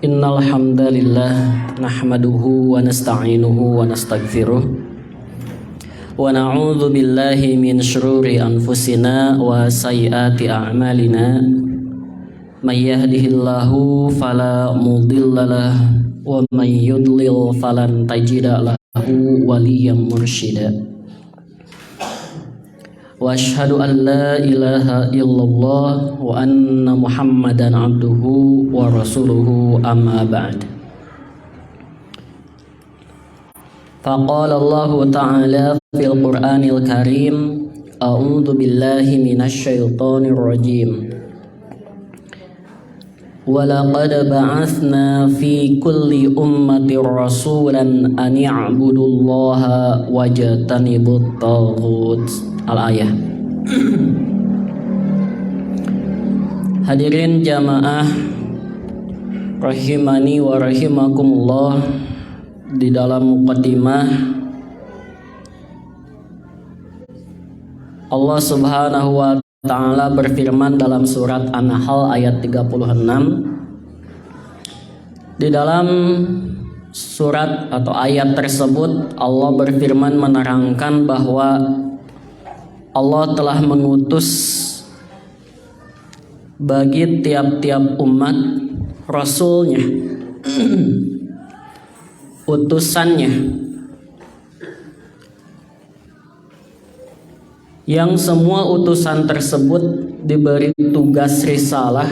Innal hamdalillah nahmaduhu wa nasta'inuhu wa nastaghfiruh wa na'udzu billahi min syururi anfusina wa sayyiati a'malina may yahdihillahu fala mudhillalah wa may yudlil falan tajida lahu waliyyan mursyida. Wa asyhadu an la ilaha illallah wa anna Muhammadan abduhu wa rasuluhu amma ba'd. Faqala Allah ta'ala fil Qur'anil Karim, a'udzu billahi minasy syaithanir rajim. Wa laqad ba'atsna fi kulli ummatin rasulan an i'budullaha wajtanibut taghut. Al-ayah. Hadirin jamaah rahimani wa rahimakumullah, di dalam muqaddimah Allah Subhanahu wa ta'ala berfirman dalam surat An-Nahl ayat 36. Di dalam surat atau ayat tersebut Allah berfirman menerangkan bahwa Allah telah mengutus bagi tiap-tiap umat rasulnya, utusannya, yang semua utusan tersebut diberi tugas risalah,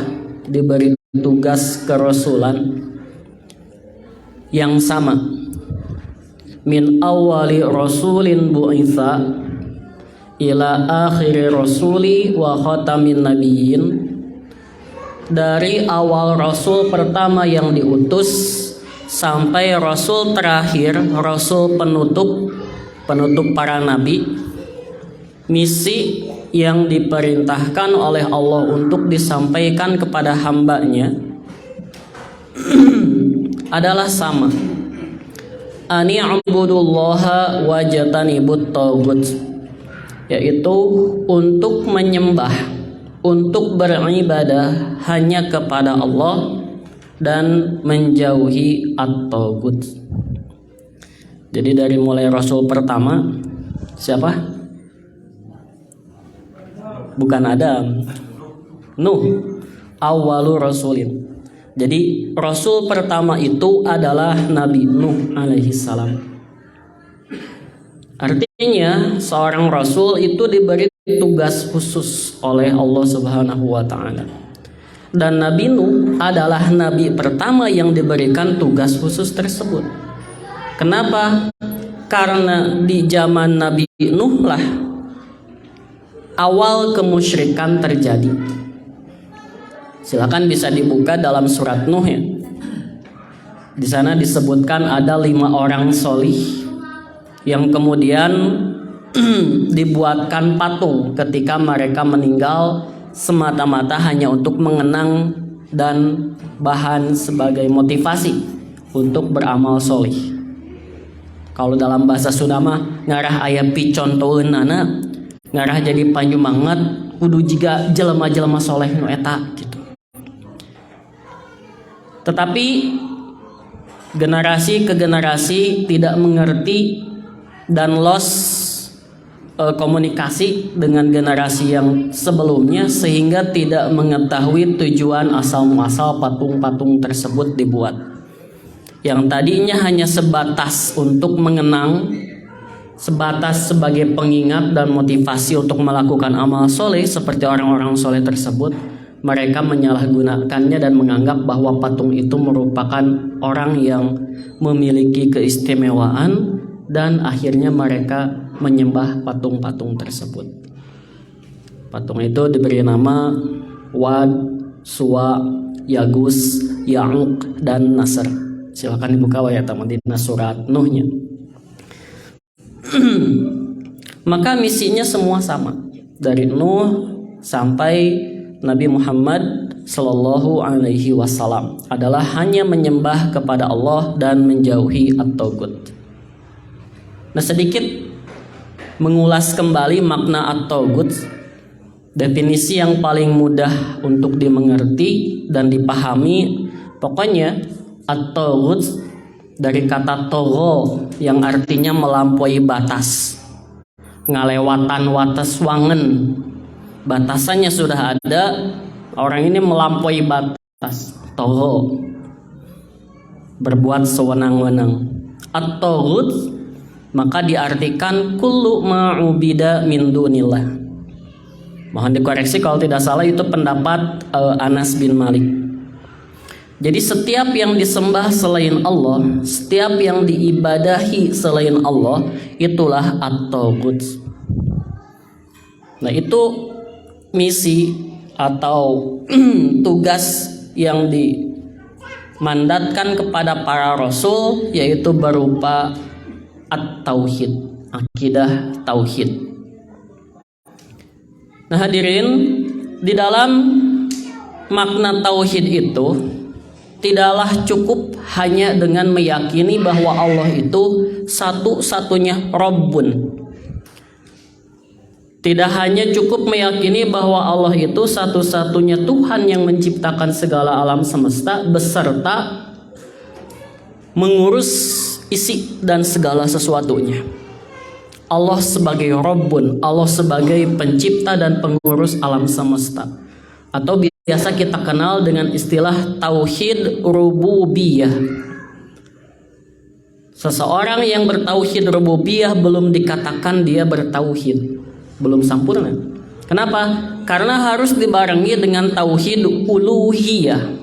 diberi tugas kerasulan yang sama. Min awwali rasulin bu'itsa ila akhiri rasuli wa khatamin nabiyyin, dari awal rasul pertama yang diutus sampai rasul terakhir, rasul penutup para nabi. Misi yang diperintahkan oleh Allah untuk disampaikan kepada hambanya adalah sama. Ani'budullaha wajtanibut taghut, yaitu untuk menyembah, untuk beribadah hanya kepada Allah dan menjauhi at-taghut. Jadi dari mulai rasul pertama siapa? Bukan Adam, Nuh, awwalu rasulin. Jadi rasul pertama itu adalah Nabi Nuh alaihi salam. Artinya seorang rasul itu diberi tugas khusus oleh Allah Subhanahu wa ta'ala. Dan Nabi Nuh adalah nabi pertama yang diberikan tugas khusus tersebut. Kenapa? Karena di zaman Nabi Nuh lah awal kemusyrikan terjadi. Silakan bisa dibuka dalam surat Nuh ya. Di sana disebutkan ada 5 orang solih yang kemudian dibuatkan patung ketika mereka meninggal, semata-mata hanya untuk mengenang dan bahan sebagai motivasi untuk beramal solih. Kalau dalam bahasa Sunda mah ngarah aya picontoeunana, ngarah jadi panyumangat kudu jiga jelema-jelema soleh nu eta gitu. Tetapi generasi ke generasi tidak mengerti dan lost komunikasi dengan generasi yang sebelumnya, sehingga tidak mengetahui tujuan asal-muasal patung-patung tersebut dibuat. Yang tadinya hanya sebatas untuk mengenang, sebatas sebagai pengingat dan motivasi untuk melakukan amal soleh seperti orang-orang soleh tersebut, mereka menyalahgunakannya dan menganggap bahwa patung itu merupakan orang yang memiliki keistimewaan, dan akhirnya mereka menyembah patung-patung tersebut. Patung itu diberi nama Wad, Suwa, Yagus, Ya'uq, dan Nasr. Silakan dibuka ya teman-teman surat Nuhnya. Maka misinya semua sama, dari Nuh sampai Nabi Muhammad Sallallahu Alaihi Wasallam adalah hanya menyembah kepada Allah dan menjauhi at-taghut. Nah, sedikit mengulas kembali makna at-taghut, definisi yang paling mudah untuk dimengerti dan dipahami. Pokoknya At-taghut dari kata togho yang artinya melampaui batas, ngalewatan wates wangen, batasannya sudah ada, orang ini melampaui batas, togho, berbuat sewenang-wenang. At-taghut maka diartikan kullu ma'ubida min dunillah. Mohon dikoreksi kalau tidak salah, itu pendapat Anas bin Malik. Jadi setiap yang disembah selain Allah, setiap yang diibadahi selain Allah, itulah at-taghut. Nah, itu misi atau tugas yang dimandatkan kepada para rasul, yaitu berupa at-tauhid, akidah tauhid. Nah, hadirin, di dalam makna tauhid itu tidaklah cukup hanya dengan meyakini bahwa Allah itu satu-satunya Rabbun. Tidak hanya cukup meyakini bahwa Allah itu satu-satunya Tuhan yang menciptakan segala alam semesta beserta mengurus isi dan segala sesuatunya. Allah sebagai Rabbun, Allah sebagai pencipta dan pengurus alam semesta. Atau biasa kita kenal dengan istilah tauhid rububiyah. Seseorang yang bertauhid rububiyah belum dikatakan dia bertauhid, belum sempurna. Kenapa? Karena harus dibarengi dengan tauhid uluhiyah.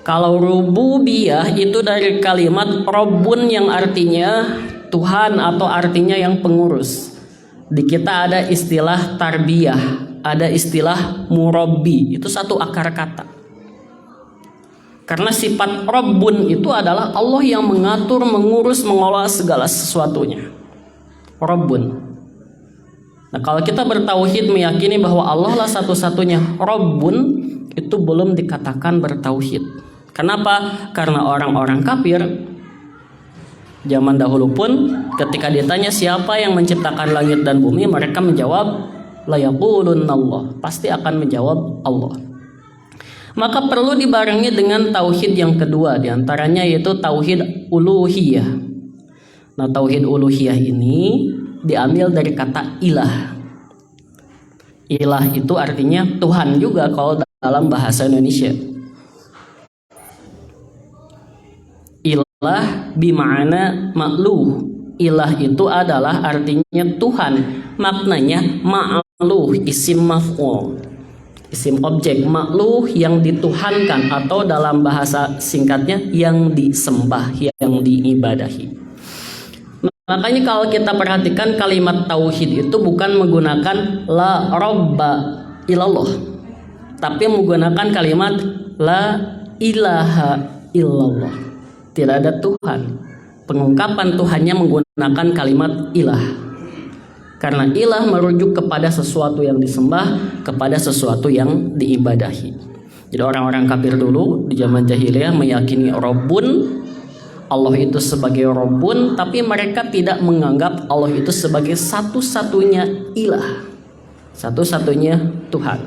Kalau rububiyah itu dari kalimat Rabbun yang artinya Tuhan atau artinya yang pengurus. Di kita ada istilah tarbiyah, ada istilah murabbi, itu satu akar kata. Karena sifat Rabbun itu adalah Allah yang mengatur, mengurus, mengolah segala sesuatunya. Rabbun. Nah, kalau kita bertauhid meyakini bahwa Allah lah satu-satunya Rabbun, itu belum dikatakan bertauhid. Kenapa? Karena orang-orang kafir zaman dahulu pun ketika ditanya siapa yang menciptakan langit dan bumi, mereka menjawab la yaqulunallah, pasti akan menjawab Allah. Maka perlu dibarengi dengan tauhid yang kedua, diantaranya yaitu tauhid uluhiyah. Nah, tauhid uluhiyah ini diambil dari kata ilah. Ilah itu artinya Tuhan juga kalau dalam bahasa Indonesia. Ilah bima'na ma'luh. Ilah itu adalah artinya Tuhan, maknanya ma'luh, isim maf'ul, isim objek. Ma'luh yang dituhankan, atau dalam bahasa singkatnya yang disembah, yang diibadahi. Makanya kalau kita perhatikan kalimat tauhid itu bukan menggunakan la robba ilallah, tapi menggunakan kalimat la ilaha illallah. Tidak ada Tuhan. Pengungkapan Tuhannya menggunakan kalimat ilah. Karena ilah merujuk kepada sesuatu yang disembah, kepada sesuatu yang diibadahi. Jadi orang-orang kafir dulu di zaman jahiliyah meyakini Rabbun, Allah itu sebagai Rabbun, tapi mereka tidak menganggap Allah itu sebagai satu-satunya ilah, satu-satunya Tuhan.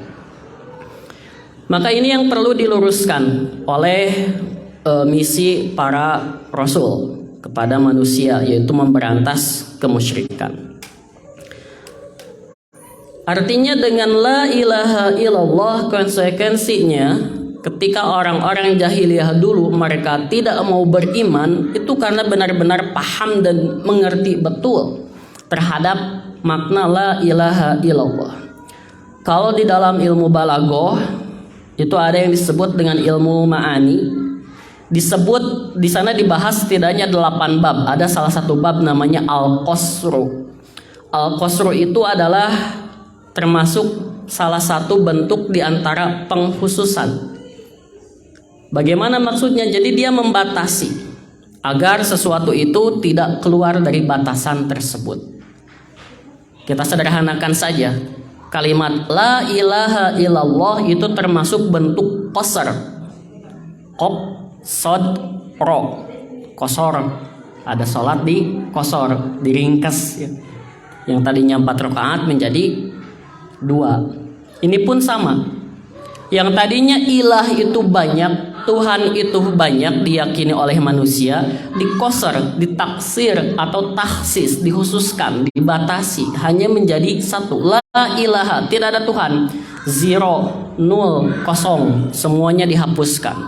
Maka ini yang perlu diluruskan oleh misi para rasul kepada manusia, yaitu memberantas kemusyrikan. Artinya dengan la ilaha illallah, konsekuensinya ketika orang-orang jahiliyah dulu mereka tidak mau beriman, itu karena benar-benar paham dan mengerti betul terhadap makna la ilaha illallah. Kalau di dalam ilmu balaghah itu ada yang disebut dengan ilmu ma'ani. Disebut di sana dibahas setidaknya 8 bab. Ada salah satu bab namanya al-qasru. Al-qasru itu adalah termasuk salah satu bentuk di antara pengkhususan. Bagaimana maksudnya? Jadi dia membatasi agar sesuatu itu tidak keluar dari batasan tersebut. Kita sederhanakan saja. Kalimat la ilaha illallah itu termasuk bentuk qasr. Qaf sod ro, kosor. Ada sholat di kosor, diringkas ya. Yang tadinya 4 rakaat menjadi 2. Ini pun sama. Yang tadinya ilah itu banyak, Tuhan itu banyak diyakini oleh manusia, dikoser, ditaksir atau taksis, dikhususkan, dibatasi hanya menjadi satu, la ilaha, tidak ada Tuhan, zero, nol, kosong, semuanya dihapuskan.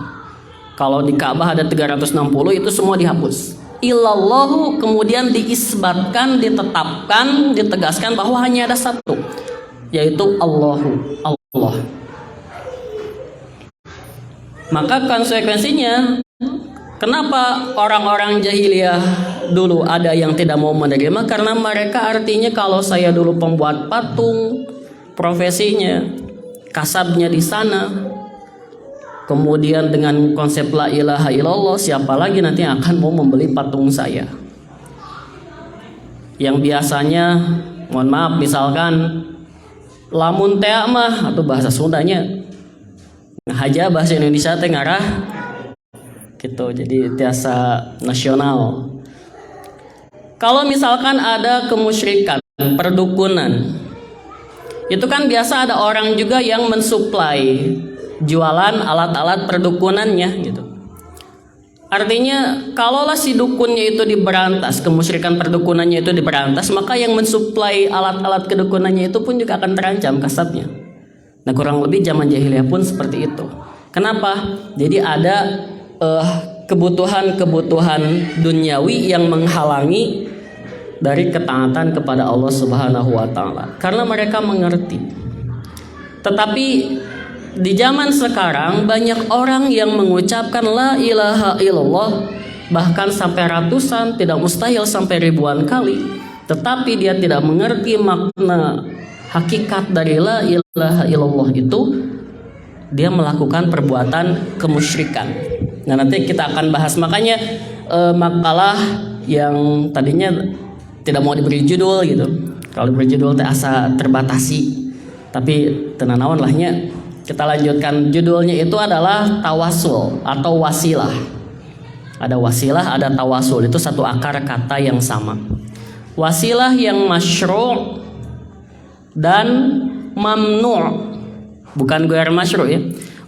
Kalau di Ka'bah ada 360, itu semua dihapus. Illallahu kemudian diisbatkan, ditetapkan, ditegaskan bahwa hanya ada satu, yaitu Allahu, Allah. Maka konsekuensinya, kenapa orang-orang jahiliyah dulu ada yang tidak mau menerima? Karena mereka artinya kalau saya dulu pembuat patung, profesinya, kasabnya di sana, kemudian dengan konsep la ilaha illallah, siapa lagi nanti yang akan mau membeli patung saya? Yang biasanya, mohon maaf, misalkan lamun tea mah atau bahasa Sundanya haja, bahasa Indonesia teh ngarah gitu, jadi tiasa nasional. Kalau misalkan ada kemusyrikan, perdukunan, itu kan biasa ada orang juga yang mensuplai jualan alat-alat perdukunannya gitu. Artinya kalaulah si dukunnya itu diberantas, kemusyrikan perdukunannya itu diberantas, maka yang mensuplai alat-alat kedukunannya itu pun juga akan terancam kasatnya. Nah, kurang lebih zaman jahiliyah pun seperti itu. Kenapa? Jadi ada kebutuhan-kebutuhan duniawi yang menghalangi dari ketaatan kepada Allah Subhanahu wa taala. Karena mereka mengerti. Tetapi di zaman sekarang banyak orang yang mengucapkan la ilaha illallah bahkan sampai ratusan, tidak mustahil sampai ribuan kali, tetapi dia tidak mengerti makna hakikat dari la ilaha illallah itu, dia melakukan perbuatan kemusyrikan. Nah, nanti kita akan bahas. Makanya makalah yang tadinya tidak mau diberi judul gitu, kalau diberi judul teh asa terbatasi, tapi tenanawan lahnya kita lanjutkan. Judulnya itu adalah tawasul atau wasilah. Ada wasilah, ada tawasul, itu satu akar kata yang sama. Wasilah yang masyru' dan mamnu', bukan ghair masyru' ya.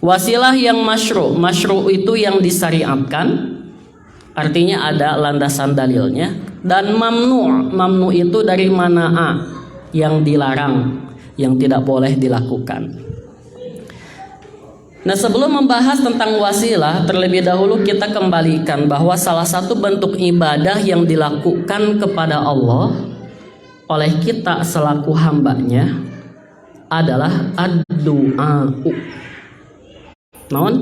Wasilah yang masyru', masyru' itu yang disyariatkan, artinya ada landasan dalilnya. Dan mamnu', mamnu' itu dari mana'a, yang dilarang, yang tidak boleh dilakukan. Nah, sebelum membahas tentang wasilah, terlebih dahulu kita kembalikan bahwa salah satu bentuk ibadah yang dilakukan kepada Allah oleh kita selaku hambanya adalah ad-du'a'u. Naon?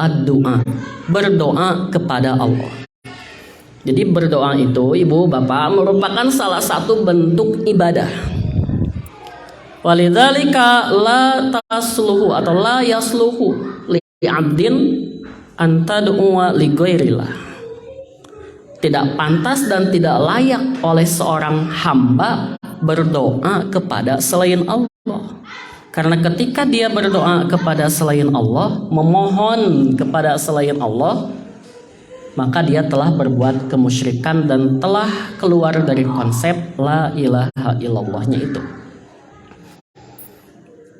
Ad-du'a, berdoa kepada Allah. Jadi berdoa itu, ibu bapak, merupakan salah satu bentuk ibadah. Walidzalika la tasluhu atau la yasluhu li 'abdin an tad'uwa li ghairillah. Tidak pantas dan tidak layak oleh seorang hamba berdoa kepada selain Allah. Karena ketika dia berdoa kepada selain Allah, memohon kepada selain Allah, maka dia telah berbuat kemusyrikan dan telah keluar dari konsep la ilaha illallahnya itu.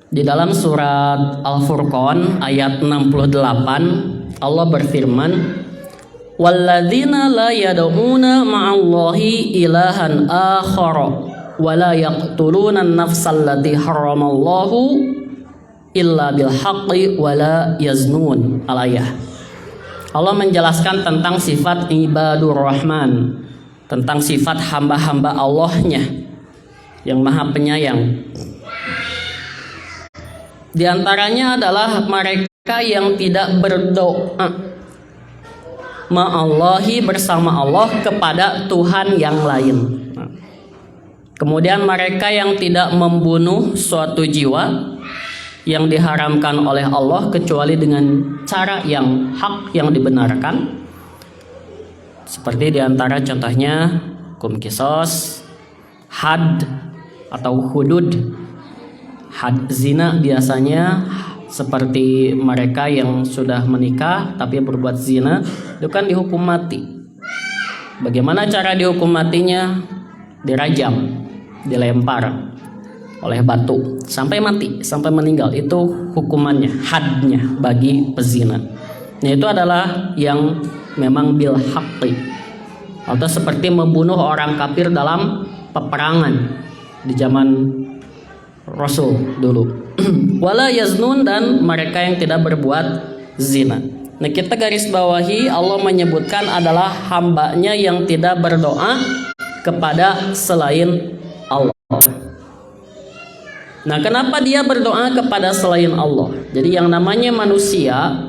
Di dalam surat Al-Furqan ayat 68 Allah berfirman, walladzina la yad'una ma'allahi ilahan akhara wa la yaqtuluna an-nafsal lati haramallahu illa bil haqqi wa la yaznun. Al-ayah. Allah menjelaskan tentang sifat ibadur rahman, tentang sifat hamba-hamba Allahnya yang maha penyayang. Di antaranya adalah mereka yang tidak berdoa ma'allahi, bersama Allah, kepada Tuhan yang lain. Kemudian mereka yang tidak membunuh suatu jiwa yang diharamkan oleh Allah kecuali dengan cara yang hak, yang dibenarkan. Seperti diantara contohnya hukum kisos, had atau hudud. Had zina biasanya seperti mereka yang sudah menikah tapi berbuat zina, itu kan dihukum mati. Bagaimana cara dihukum matinya? Dirajam, dilempar oleh batu sampai mati, sampai meninggal. Itu hukumannya, hadnya bagi pezina. Nah, itu adalah yang memang bil haqqi, atau seperti membunuh orang kafir dalam peperangan di zaman Rasul dulu. Wala yaznun, dan mereka yang tidak berbuat zina. Nah, kita garis bawahi Allah menyebutkan adalah hambanya yang tidak berdoa kepada selain Allah. Nah, kenapa dia berdoa kepada selain Allah? Jadi yang namanya manusia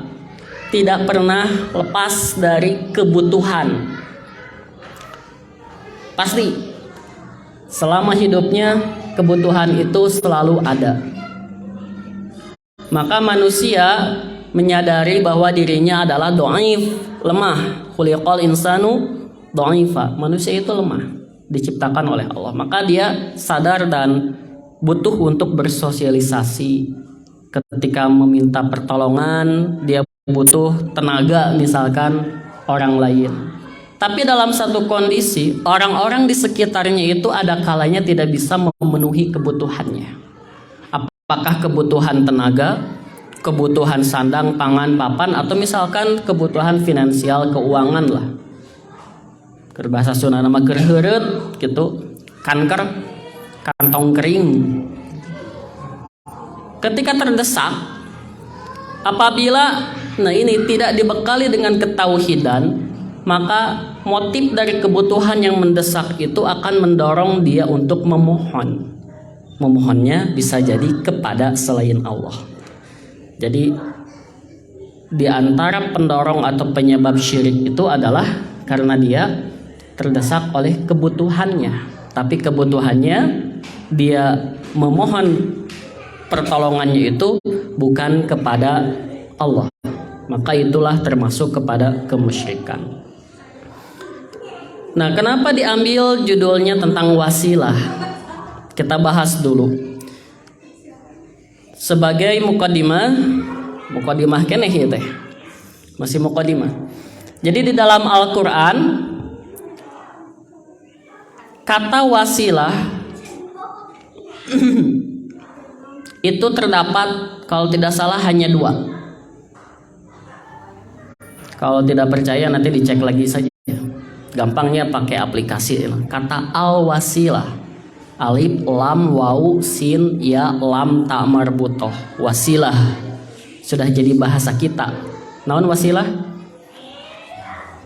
tidak pernah lepas dari kebutuhan. Pasti selama hidupnya kebutuhan itu selalu ada. Maka manusia menyadari bahwa dirinya adalah dhaif, lemah. Khuliqal insanu dhaifa. Manusia itu lemah, diciptakan oleh Allah. Maka dia sadar dan butuh untuk bersosialisasi. Ketika meminta pertolongan, dia butuh tenaga misalkan orang lain. Tapi dalam satu kondisi, orang-orang di sekitarnya itu ada kalanya tidak bisa memenuhi kebutuhannya. Apakah kebutuhan tenaga, kebutuhan sandang, pangan, papan, atau misalkan kebutuhan finansial, keuangan lah. Berbahasa Sunda nama gerheureut gitu, kanker, kantong kering. Ketika terdesak, apabila ini tidak dibekali dengan ketauhidan, maka motif dari kebutuhan yang mendesak itu akan mendorong dia untuk memohon. Memohonnya bisa jadi kepada selain Allah. Jadi di antara pendorong atau penyebab syirik itu adalah karena dia terdesak oleh kebutuhannya. Tapi kebutuhannya dia memohon pertolongannya itu bukan kepada Allah. Maka itulah termasuk kepada kemusyrikan. Nah, kenapa diambil judulnya tentang wasilah? Kita bahas dulu. Sebagai mukadimah keneh ya teh. Masih mukadimah. Jadi di dalam Al-Qur'an kata wasilah itu terdapat kalau tidak salah hanya 2. Kalau tidak percaya nanti dicek lagi saja. Gampangnya pakai aplikasi. Kata al-wasilah, alif lam waw sin ya lam ta marbutoh, wasilah sudah jadi bahasa kita. Naon wasilah?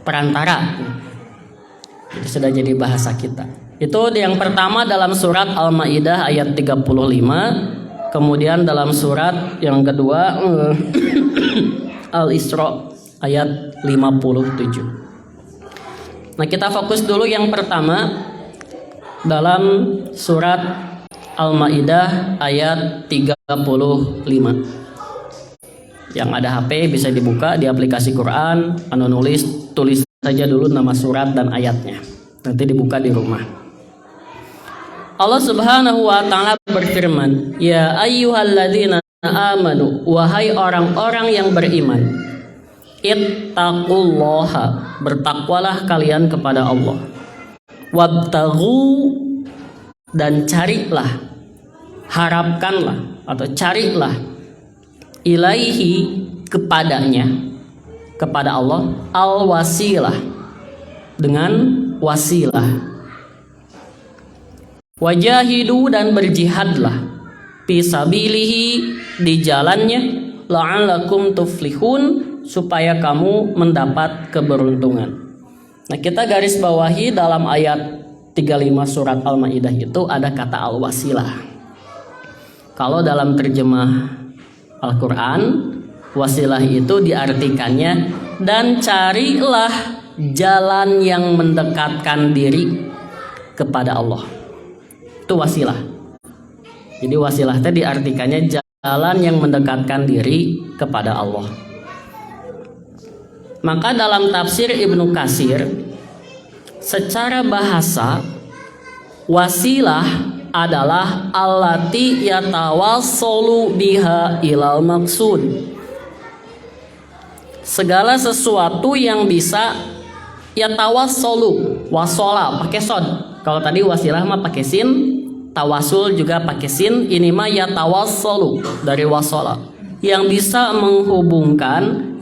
Perantara. Itu sudah jadi bahasa kita. Itu yang pertama dalam surat Al-Maidah ayat 35. Kemudian dalam surat yang kedua Al-Isra ayat 57. Nah, kita fokus dulu yang pertama dalam surat Al-Maidah ayat 35. Yang ada HP bisa dibuka di aplikasi Quran, anu tulis saja dulu nama surat dan ayatnya. Nanti dibuka di rumah. Allah Subhanahu wa taala berfirman, "Ya ayyuhalladzina amanu, wahai orang-orang yang beriman, ittaqullaha, bertakwalah kalian kepada Allah. Wabtaghu, dan carilah, harapkanlah atau carilah, ilaihi, kepadanya, kepada Allah, al-wasilah, dengan wasilah. Wajahidu, dan berjihadlah, fisabilihi, di jalannya, la'allakum tuflihun, supaya kamu mendapat keberuntungan. Nah, kita garis bawahi dalam ayat 35 surat Al-Maidah itu ada kata al-wasilah. Kalau dalam terjemah Al-Quran, wasilah itu diartikannya, dan carilah jalan yang mendekatkan diri kepada Allah. Itu wasilah. Jadi wasilah itu diartikannya jalan yang mendekatkan diri kepada Allah. Maka dalam tafsir Ibnu Katsir, secara bahasa wasilah adalah allati yatawassalu biha ilal maqsud. Segala sesuatu yang bisa yatawassalu, wasola pakai sod. Kalau tadi wasilah mah pakai sin, tawasul juga pakai sin, ini mah yatawassalu dari wasola, yang bisa menghubungkan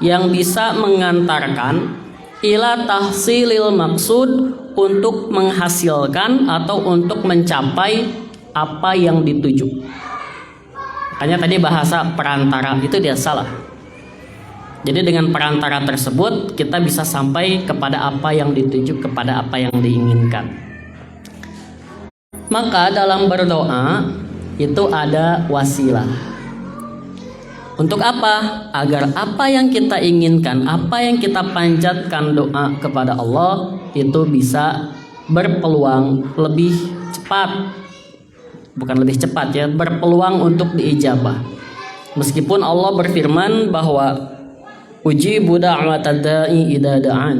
yang bisa mengantarkan ila tahsilil maksud, untuk menghasilkan atau untuk mencapai apa yang dituju. Makanya tadi bahasa perantara itu dia salah. Jadi dengan perantara tersebut kita bisa sampai kepada apa yang dituju, kepada apa yang diinginkan. Maka dalam berdoa itu ada wasilah. Untuk apa? Agar apa yang kita inginkan, apa yang kita panjatkan doa kepada Allah itu bisa berpeluang lebih cepat. Bukan lebih cepat ya, berpeluang untuk diijabah. Meskipun Allah berfirman bahwa ujibu da'watad da'i idza da'an.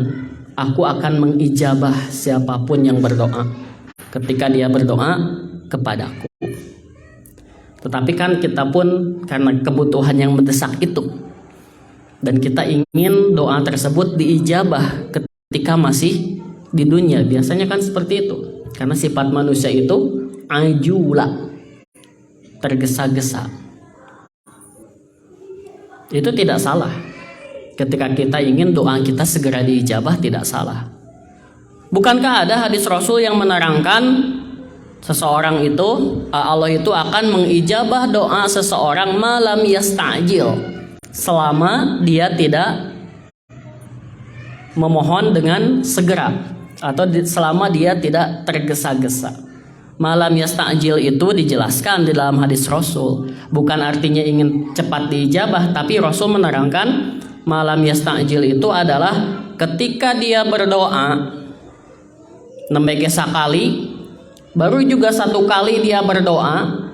Aku akan mengijabah siapapun yang berdoa ketika dia berdoa kepadaku. Tetapi kan kita pun karena kebutuhan yang mendesak itu, dan kita ingin doa tersebut diijabah ketika masih di dunia. Biasanya kan seperti itu. Karena sifat manusia itu ajula, tergesa-gesa. Itu tidak salah. Ketika kita ingin doa kita segera diijabah, tidak salah. Bukankah ada hadis Rasul yang menerangkan seseorang itu, Allah itu akan mengijabah doa seseorang malam yasta'jil, selama dia tidak memohon dengan segera, atau selama dia tidak tergesa-gesa. Malam yasta'jil itu dijelaskan di dalam hadis Rasul, bukan artinya ingin cepat diijabah, tapi Rasul menerangkan malam yasta'jil itu adalah ketika dia berdoa nembe sekali, baru juga satu kali dia berdoa,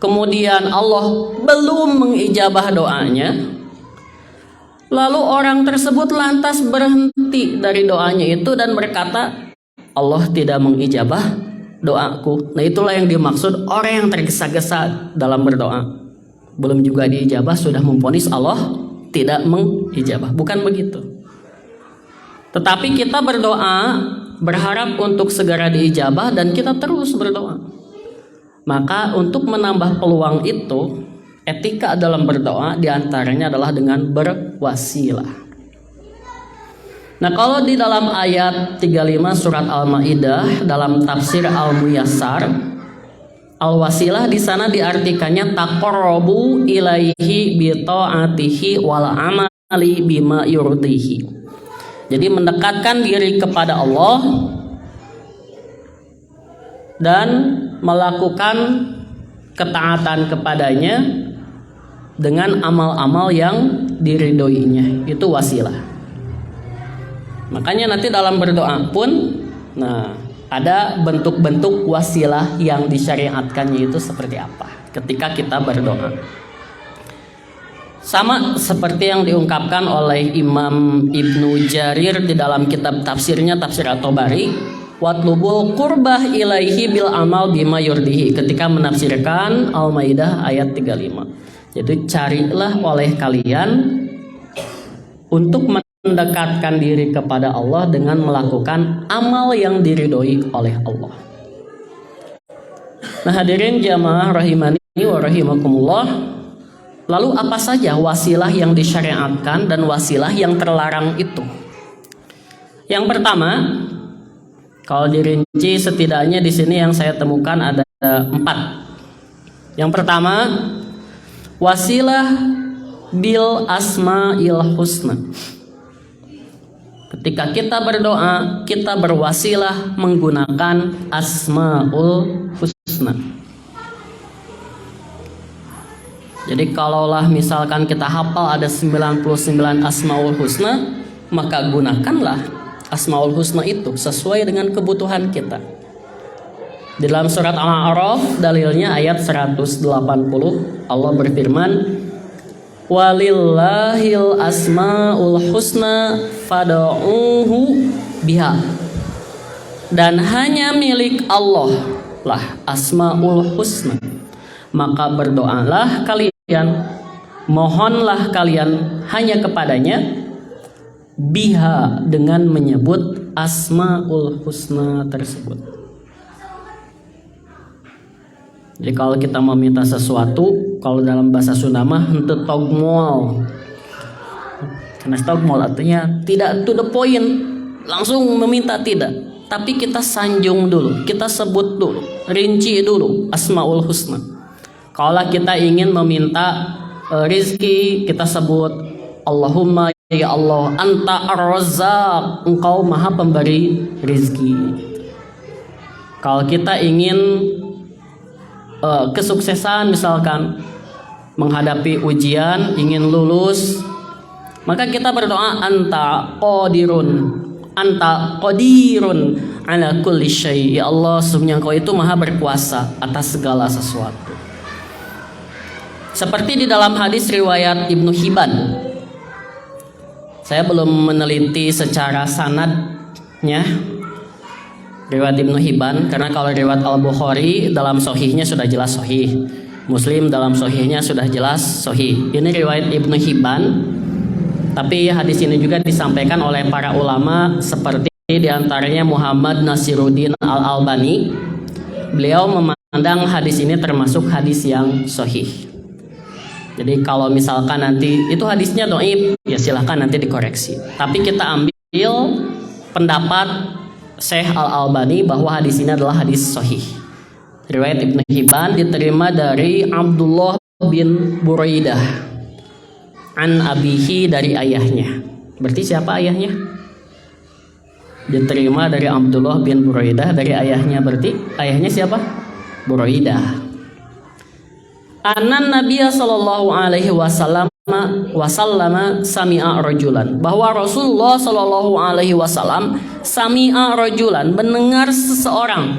kemudian Allah belum mengijabah doanya, lalu orang tersebut lantas berhenti dari doanya itu dan berkata, Allah tidak mengijabah doaku. Nah, itulah yang dimaksud orang yang tergesa-gesa dalam berdoa. Belum juga diijabah sudah memvonis Allah tidak mengijabah. Bukan begitu. Tetapi kita berdoa berharap untuk segera diijabah dan kita terus berdoa. Maka untuk menambah peluang itu, etika dalam berdoa diantaranya adalah dengan berwasilah. Nah, kalau di dalam ayat 35 surat Al-Maidah dalam tafsir Al-Muyassar, al-wasilah di sana diartikannya taqarrubu ilaihi bi ta'atihi wal amali bima yurdihi. Jadi mendekatkan diri kepada Allah dan melakukan ketaatan kepadanya dengan amal-amal yang diridhoinya. Itu wasilah. Makanya nanti dalam berdoa pun, nah, ada bentuk-bentuk wasilah yang disyariatkannya itu seperti apa ketika kita berdoa. Sama seperti yang diungkapkan oleh Imam Ibnu Jarir di dalam kitab tafsirnya, Tafsir At-Tabari, watlubul qurbah ilaihi bil amal bima yurdihi, ketika menafsirkan Al-Maidah ayat 35. Jadi carilah oleh kalian untuk mendekatkan diri kepada Allah dengan melakukan amal yang diridhoi oleh Allah. Nah, hadirin jamaah rahimani wa rahimakumullah, lalu apa saja wasilah yang disyariatkan dan wasilah yang terlarang itu? Yang pertama, kalau dirinci setidaknya di sini yang saya temukan ada 4. Yang pertama, wasilah bil asma'il husna. Ketika kita berdoa, kita berwasilah menggunakan asma'ul husna. Jadi kalaulah misalkan kita hafal ada 99 asmaul husna, maka gunakanlah asmaul husna itu sesuai dengan kebutuhan kita. Di dalam surat Al-A'raf dalilnya ayat 180, Allah berfirman, walillahil asmaul husna fad'uuhu biha. Dan hanya milik Allah lah asmaul husna, maka berdoalah kalian, mohonlah kalian hanya kepadanya, biha, dengan menyebut asmaul husna tersebut. Jadi kalau kita meminta sesuatu, kalau dalam bahasa Sunda mah henteu togmoal, Karena stogmol artinya tidak to the point, langsung meminta, tidak. Tapi kita sanjung dulu, kita sebut dulu, rinci dulu Asmaul Husna. Kalau kita ingin meminta rizki, kita sebut Allahumma ya Allah anta ar-razzaq, engkau maha pemberi rizki. Kalau kita ingin kesuksesan, misalkan menghadapi ujian, ingin lulus, maka kita berdoa anta qadirun ala kulli syai', ya Allah sesungguhnya engkau itu maha berkuasa atas segala sesuatu. Seperti di dalam hadis riwayat Ibnu Hibban, saya belum meneliti secara sanadnya riwayat Ibnu Hibban, karena kalau riwayat Al-Bukhari dalam sahihnya sudah jelas sahih, Muslim dalam sahihnya sudah jelas sahih. Ini riwayat Ibnu Hibban, tapi hadis ini juga disampaikan oleh para ulama seperti diantaranya Muhammad Nasiruddin Al-Albani. Beliau memandang hadis ini termasuk hadis yang sahih. Jadi kalau misalkan nanti itu hadisnya dhaif, ya silahkan nanti dikoreksi. Tapi kita ambil pendapat Syekh Al-Albani bahwa hadis ini adalah hadis sahih. Riwayat Ibnu Hibban diterima dari Abdullah bin Buraidah an abihi, dari ayahnya. Berarti siapa ayahnya? Diterima dari Abdullah bin Buraidah dari ayahnya, berarti ayahnya siapa? Buraidah. Anan Nabiya sallallahu alaihi wasallam sami'a rajulan, bahwa Rasulullah sallallahu alaihi wasallam sami'a rajulan, mendengar seseorang,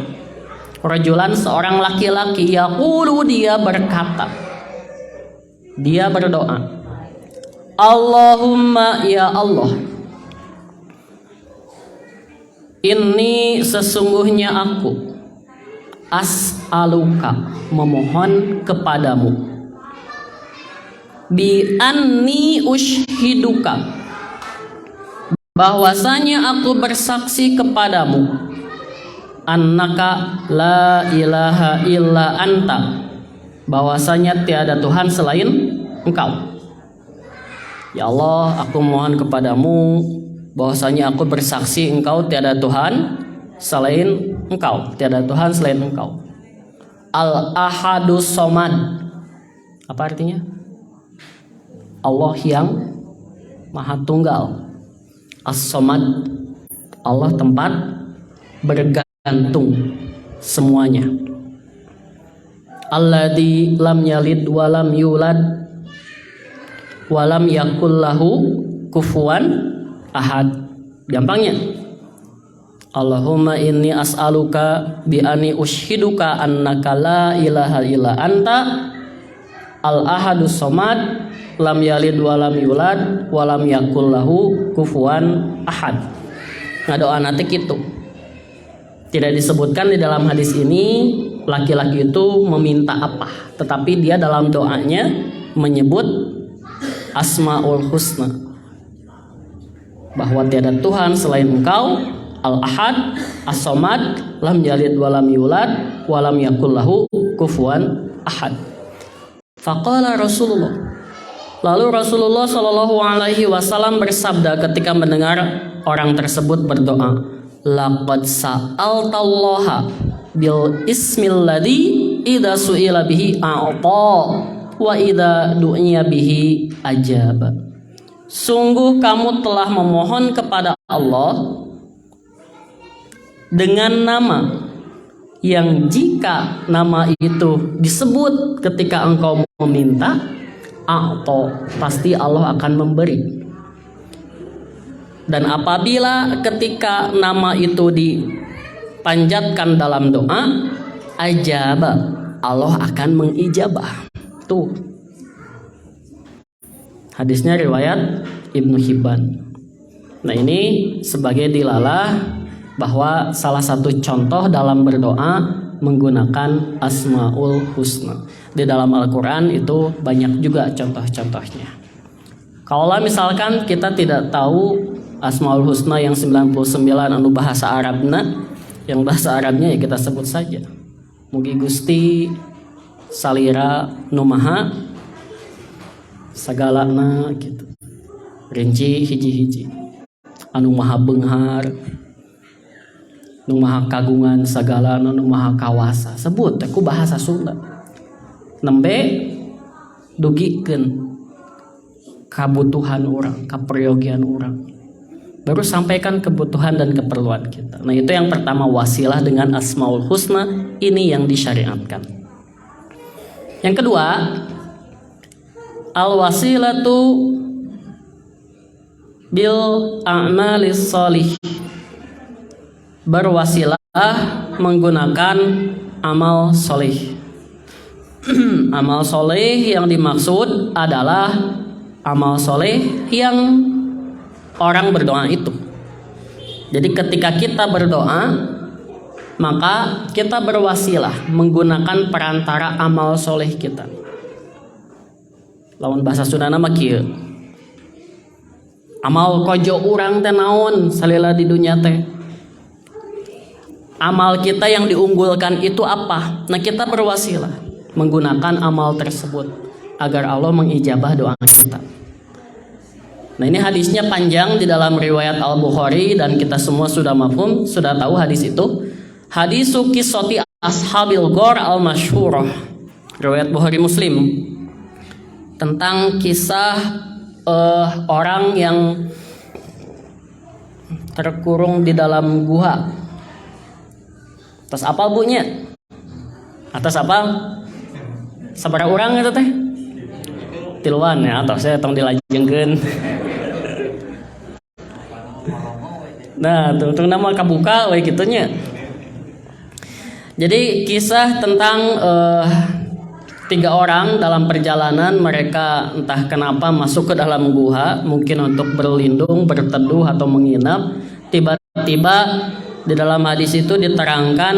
rajulan seorang laki-laki, yaqulu, dia berkata, dia berdoa, Allahumma ya Allah, ini sesungguhnya aku as'aluka, memohon kepadamu, bi anni ushiduka, bahwasanya aku bersaksi kepadamu, annaka la ilaha illa anta, bahwasanya tiada Tuhan selain engkau. Ya Allah, aku mohon kepadamu bahwasanya aku bersaksi engkau tiada Tuhan selain engkau, tiada Tuhan selain engkau. Al-ahadus somad, apa artinya? Allah yang maha tunggal. As-somad, Allah tempat bergantung semuanya. Alladzi lam yalid wa lam yulad wa lam yakul lahu kufuwan ahad. Gampangnya, Allahumma inni as'aluka bi anni ushiduka annaka la ilaha illa anta al-ahadus somad lam yalid wa lam yulad wa lam yakul lahu kufuwan ahad. Nah, doa nanti gitu. Tidak disebutkan di dalam hadis ini laki-laki itu meminta apa, tetapi dia dalam doanya menyebut Asmaul Husna, bahwa tiada Tuhan selain engkau, Al-Ahad, As-Somad, lam yalid wa lam yulad wa lam yakul lahu kufuwan ahad. Faqala Rasulullah, lalu Rasulullah Shallallahu alaihi wasallam bersabda ketika mendengar orang tersebut berdoa, laqad sa'altallaha bil ismil ladzi idza su'ila bihi a'ta wa idza du'iya bihi ajaba. Sungguh kamu telah memohon kepada Allah dengan nama yang jika nama itu disebut ketika engkau meminta, a'ta, pasti Allah akan memberi. Dan apabila ketika nama itu dipanjatkan dalam doa, ajaba, Allah akan mengijabah. Tuh, hadisnya riwayat Ibnu Hibban. Nah, ini sebagai dilalah bahwa salah satu contoh dalam berdoa menggunakan Asmaul Husna. Di dalam Al-Quran itu banyak juga contoh-contohnya. Kalau misalkan kita tidak tahu Asmaul Husna yang 99 anu bahasa Arabna, yang bahasa Arabnya ya kita sebut saja Mugi Gusti salira numaha sagalana gitu. rinci hiji-hiji anu maha beunghar, nu maha kagungan sagala, nu maha kawasa, sebut ku bahasa Sunda. Nembe dugikeun kabutuhan orang, kaperyogian orang, baru sampaikan kebutuhan dan keperluan kita. Nah itu yang pertama, wasilah dengan Asmaul Husna, ini yang disyariatkan. Yang kedua, al-wasilatu bil a'malis sholih, berwasilah menggunakan amal soleh. Amal soleh yang dimaksud adalah amal soleh yang orang berdoa itu. Jadi ketika kita berdoa, maka kita berwasilah menggunakan perantara amal soleh kita. Lawan bahasa Sundana mah kieu. Amal kojo urang teh naon salila di dunia teh. Amal kita yang diunggulkan itu apa? Nah kita berwasilah menggunakan amal tersebut agar Allah mengijabah doa kita. Nah ini hadisnya panjang di dalam riwayat Al-Bukhari dan kita semua sudah mafhum, sudah tahu hadis itu. Hadisu qissati ashabil ghar al-masyhurah, riwayat Bukhari Muslim, tentang kisah orang yang terkurung di dalam gua. Atas apa bunya? Atas apa? Sabaraha urang eta teh? Tiluan ya, atau saya tong dilajengkeun. Nah, tungtung nama kabuka we kitu nya. Jadi kisah tentang 3 orang dalam perjalanan, mereka entah kenapa masuk ke dalam gua, mungkin untuk berlindung, berteduh atau menginap. Tiba-tiba di dalam hadis itu diterangkan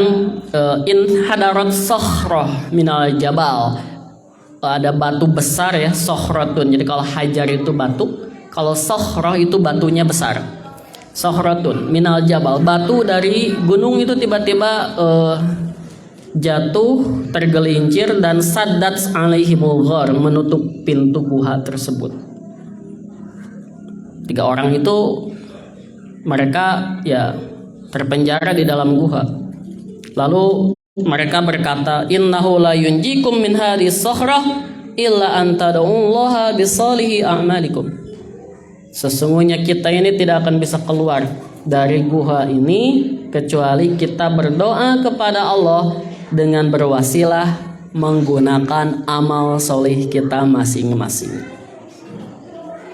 in hadarat sokhroh minal jabal, ada batu besar ya, sokhrotun. Jadi kalau hajar itu batu, kalau sokhroh itu batunya besar. Sokhrotun minal jabal, batu dari gunung itu tiba-tiba jatuh, tergelincir, dan saddat alaihimul ghar, menutup pintu gua tersebut. 3 orang itu mereka ya terpenjara di dalam gua. Lalu mereka berkata, innahu la yunjikum min hadhihi sakhrah illa an tad'ullaha bisalihi a'malikum. Sesungguhnya kita ini tidak akan bisa keluar dari gua ini kecuali kita berdoa kepada Allah dengan berwasilah menggunakan amal soleh kita masing-masing.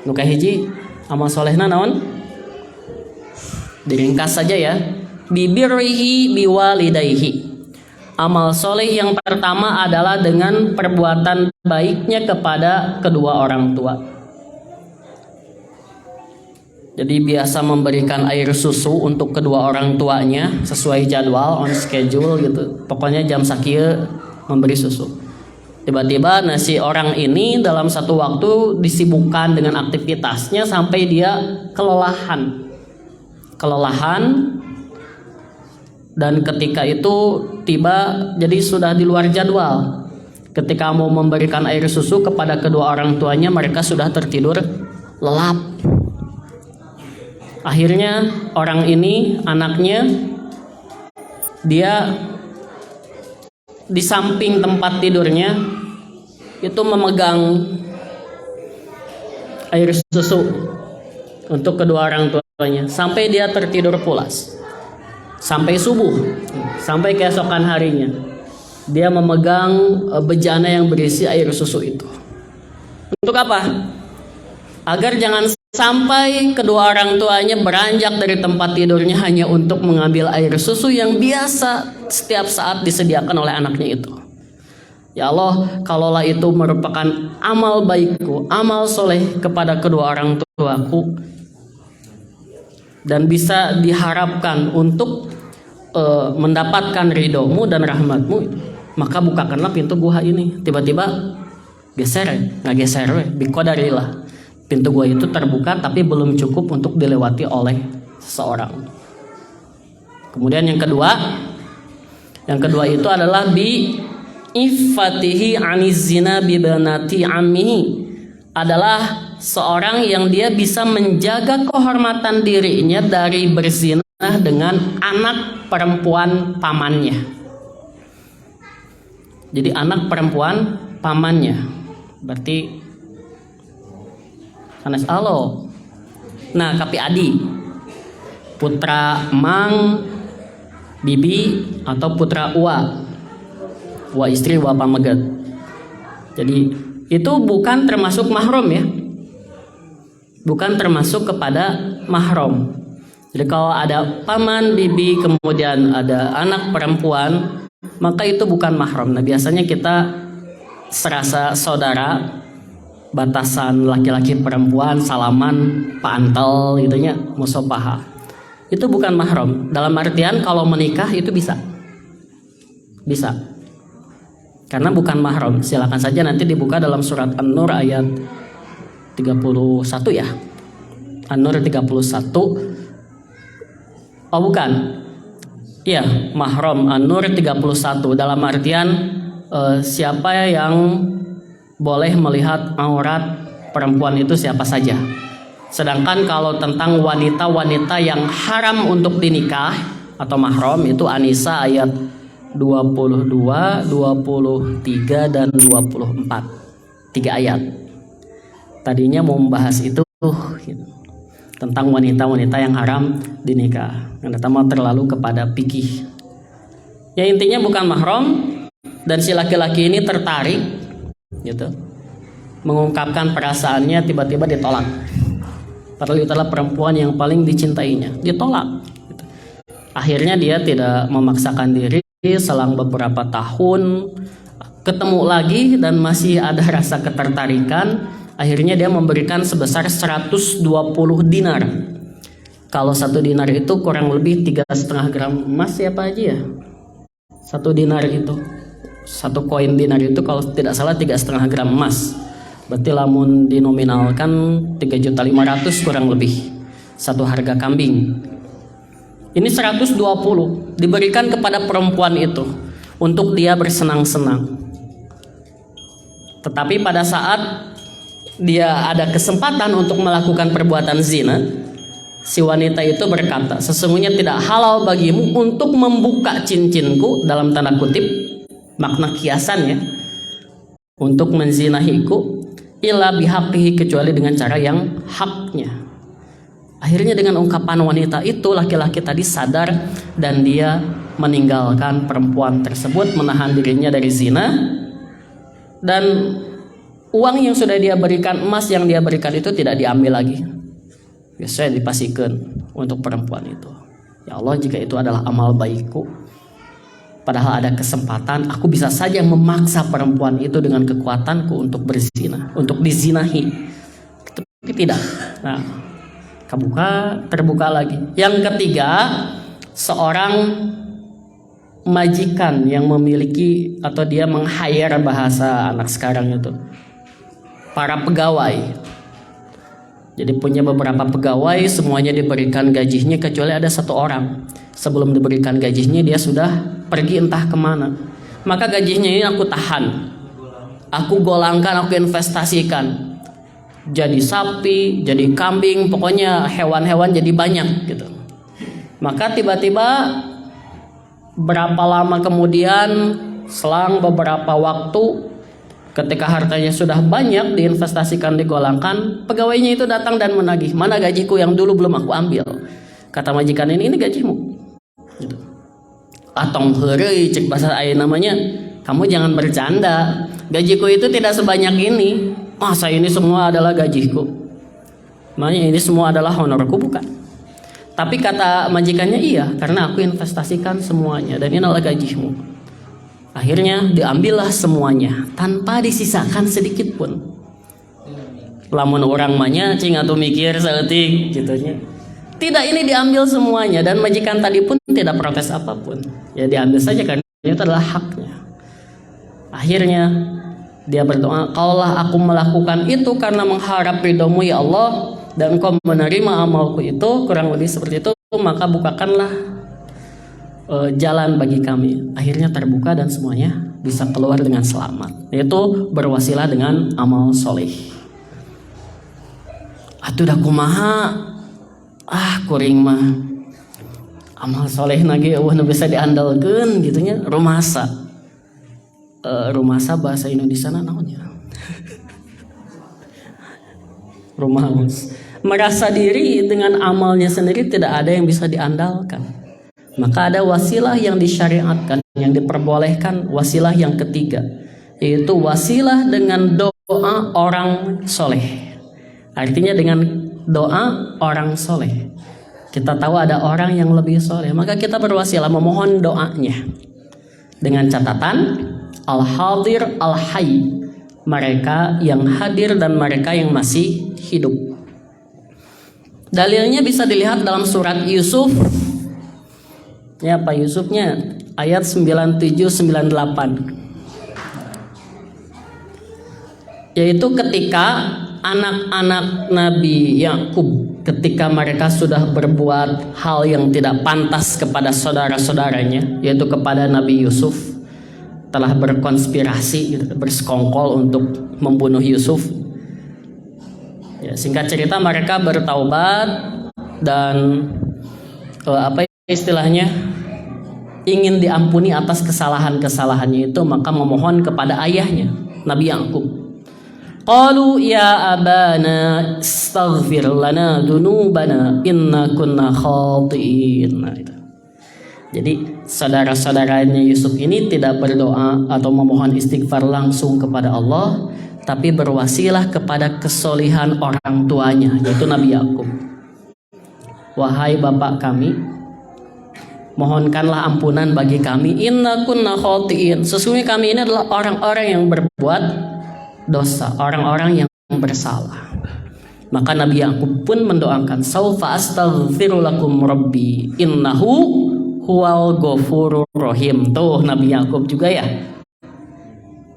Nuka hiji amal solehna naon? Diringkas saja ya. Bibirrihi biwalidayhi. Amal soleh yang pertama adalah dengan perbuatan baiknya kepada kedua orang tua. Jadi biasa memberikan air susu untuk kedua orang tuanya sesuai jadwal, on schedule gitu. Pokoknya jam sakieu memberi susu. Tiba-tiba si orang ini dalam satu waktu disibukkan dengan aktivitasnya sampai dia kelelahan. Dan ketika itu tiba, jadi sudah di luar jadwal. Ketika mau memberikan air susu kepada kedua orang tuanya, mereka sudah tertidur lelap. Akhirnya orang ini, anaknya, dia di samping tempat tidurnya itu memegang air susu untuk kedua orang tuanya sampai dia tertidur pulas, sampai subuh, sampai keesokan harinya dia memegang bejana yang berisi air susu itu. Untuk apa? Agar jangan sampai kedua orang tuanya beranjak dari tempat tidurnya hanya untuk mengambil air susu yang biasa setiap saat disediakan oleh anaknya itu. Ya Allah, kalaulah itu merupakan amal baikku, amal soleh kepada kedua orang tuaku, dan bisa diharapkan untuk mendapatkan ridhomu dan rahmatmu, maka bukakanlah pintu gua ini. Tiba-tiba nggak geser, biqadarillah. Pintu gua itu terbuka tapi belum cukup untuk dilewati oleh seseorang. Kemudian yang kedua itu adalah bi ifatihi aniz zina bi banati ammihi, adalah seorang yang dia bisa menjaga kehormatan dirinya dari berzina dengan anak perempuan pamannya. Jadi anak perempuan pamannya, berarti sanes alo. Nah, kapi adi, putra mang, bibi, atau putra uwa istri, uwa pamegat. Jadi itu bukan termasuk mahram ya, bukan termasuk kepada mahram. Jadi kalau ada paman, bibi, kemudian ada anak perempuan, maka itu bukan mahram. Nah, biasanya kita serasa saudara, batasan laki-laki perempuan, salaman, paantel gitu nya, musopaha. Itu bukan mahram. Dalam artian kalau menikah itu bisa. Karena bukan mahram. Silakan saja nanti dibuka dalam surat An-Nur ayat 31 ya. An-Nur 31. Oh bukan. Iya, mahram An-Nur 31 dalam artian siapa yang boleh melihat aurat perempuan itu siapa saja. Sedangkan kalau tentang wanita-wanita yang haram untuk dinikah atau mahram itu An-Nisa ayat 22, 23 dan 24. 3 ayat. Tadinya mau membahas itu gitu, tentang wanita-wanita yang haram dinikah. Karena mau terlalu kepada fikih. Ya intinya bukan mahram, dan si laki-laki ini tertarik gitu, mengungkapkan perasaannya, tiba-tiba ditolak. Padahal itu adalah perempuan yang paling dicintainya, ditolak gitu. Akhirnya dia tidak memaksakan diri, selang beberapa tahun ketemu lagi dan masih ada rasa ketertarikan. Akhirnya dia memberikan sebesar 120 dinar. Kalau 1 dinar itu kurang lebih 3,5 gram emas ya Pak Haji ya. 1 dinar itu, 1 koin dinar itu kalau tidak salah 3,5 gram emas. Berarti lamun dinominalkan 3.500.000 kurang lebih. 1 harga kambing. Ini 120 diberikan kepada perempuan itu untuk dia bersenang-senang. Tetapi pada saat dia ada kesempatan untuk melakukan perbuatan zina, si wanita itu berkata, sesungguhnya tidak halal bagimu untuk membuka cincinku, dalam tanda kutip, makna kiasannya, untuk menzinahiku, illa bihaqqihi, kecuali dengan cara yang haknya. Akhirnya dengan ungkapan wanita itu, laki-laki tadi sadar dan dia meninggalkan perempuan tersebut, menahan dirinya dari zina. Dan uang yang sudah dia berikan, emas yang dia berikan itu tidak diambil lagi. Biasanya dipasihkan untuk perempuan itu. Ya Allah, jika itu adalah amal baikku, padahal ada kesempatan, aku bisa saja memaksa perempuan itu dengan kekuatanku untuk berzina, untuk dizinahi. Tapi tidak. Nah, terbuka lagi. Yang ketiga, seorang majikan yang memiliki atau dia meng-hire, bahasa anak sekarang itu, para pegawai. Jadi punya beberapa pegawai, semuanya diberikan gajinya kecuali ada 1 orang. Sebelum diberikan gajinya dia sudah pergi entah kemana. Maka gajinya ini aku tahan, aku golangkan, aku investasikan. Jadi sapi, jadi kambing, pokoknya hewan-hewan jadi banyak gitu. Maka tiba-tiba berapa lama kemudian, selang beberapa waktu, ketika hartanya sudah banyak diinvestasikan, digolangkan, pegawainya itu datang dan menagih, mana gajiku yang dulu belum aku ambil. Kata majikan ini gajimu gitu. Atong heureuy, cek bahasa aya namanya, kamu jangan bercanda, gajiku itu tidak sebanyak ini. Masa ini semua adalah gajiku? Makanya ini semua adalah honorku? Bukan. Tapi kata majikannya, iya, karena aku investasikan semuanya dan ini adalah gajimu. Akhirnya diambillah semuanya tanpa disisakan sedikit pun. Lamun orang manya cing atau mikir saeutik gitunya. Tidak, ini diambil semuanya, dan majikan tadi pun tidak protes apapun. Ya diambil saja karena itu adalah haknya. Akhirnya dia berdoa, kalaulah aku melakukan itu karena mengharap ridhomu ya Allah, dan Engkau menerima amalku itu, kurang lebih seperti itu, maka bukakanlah jalan bagi kami. Akhirnya terbuka dan semuanya bisa keluar dengan selamat, yaitu berwasilah dengan amal soleh. atuh da kumaha, kuring mah amal soleh nage nu bisa diandalkeun gitunya. Rumasa, rumasa bahasa Indonesia naonnya? Rumaus. Merasa diri dengan amalnya sendiri tidak ada yang bisa diandalkan. Maka ada wasilah yang disyariatkan, yang diperbolehkan, wasilah yang ketiga, yaitu wasilah dengan doa orang soleh. Artinya dengan doa orang soleh. Kita tahu ada orang yang lebih soleh, maka kita berwasilah memohon doanya. Dengan catatan al-hadir al-hayy, mereka yang hadir dan mereka yang masih hidup. Dalilnya bisa dilihat dalam surat Yusuf. Ya, Pak Yusufnya ayat 97-98. Yaitu ketika anak-anak Nabi Yakub, ketika mereka sudah berbuat hal yang tidak pantas kepada saudara-saudaranya, yaitu kepada Nabi Yusuf, telah berkonspirasi, bersekongkol untuk membunuh Yusuf. Ya, singkat cerita mereka bertaubat dan apa istilahnya, ingin diampuni atas kesalahan-kesalahannya itu, maka memohon kepada ayahnya Nabi Yakub. Qalu ya abana astaghfir lana dunubana inna kunna khati'in. Nah, itu. Jadi saudara-saudaranya Yusuf ini tidak berdoa atau memohon istighfar langsung kepada Allah, tapi berwasilah kepada kesolihan orang tuanya, yaitu Nabi Yakub. Wahai bapak kami, mohonkanlah ampunan bagi kami. Inna kunna khati'in. Sesungguhnya kami ini adalah orang-orang yang berbuat dosa, orang-orang yang bersalah. Maka Nabi Yakub pun mendoakan, saufa astaghfiru lakum rabbi innahu huwal ghafurur rahim. Tuh Nabi Yakub juga ya.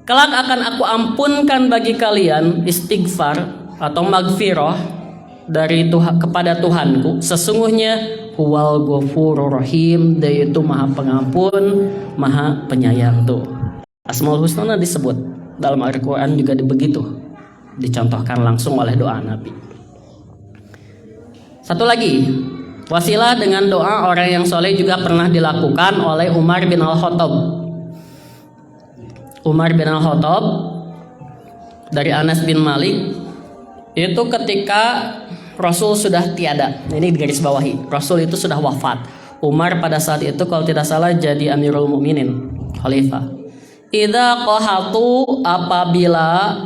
Kelak akan aku ampunkan bagi kalian, istighfar atau magfirah dari Tuhan kepada Tuhanku. Sesungguhnya huwal ghafurur rahim, dia itu maha pengampun, maha penyayang. Tuh Asmaul Husna disebut dalam Al-Quran juga begitu, dicontohkan langsung oleh doa Nabi. Satu lagi, wasilah dengan doa orang yang soleh juga pernah dilakukan oleh Umar bin Al-Khattab. Umar bin Al-Khattab dari Anas bin Malik, itu ketika Rasul sudah tiada. Ini digaris bawahi, Rasul itu sudah wafat. Umar pada saat itu kalau tidak salah jadi Amirul Mukminin, Khalifah. Idza qahatu, apabila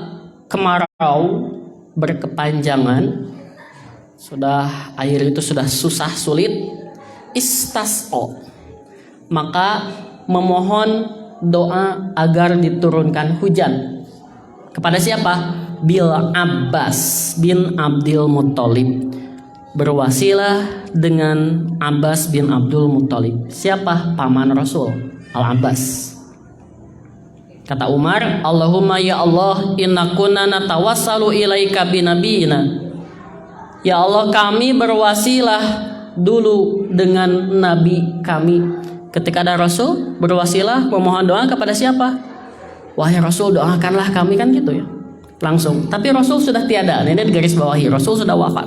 kemarau berkepanjangan, sudah air itu sudah susah sulit, istasqa, maka memohon doa agar diturunkan hujan. Kepada siapa? Bil Abbas bin Abdul Muttalib. Berwasilah dengan Abbas bin Abdul Muttalib. Siapa? Paman Rasul, Al-Abbas. Kata Umar, Allahumma ya Allah, inna kunna natawassalu ilaika binabiyina. Ya Allah, kami berwasilah dulu dengan nabi kami. Ketika ada Rasul, berwasilah memohon doa kepada siapa? Wahai Rasul, doakanlah kami, kan gitu ya. Langsung. Tapi Rasul sudah tiada. Ini di garis bawahi, Rasul sudah wafat.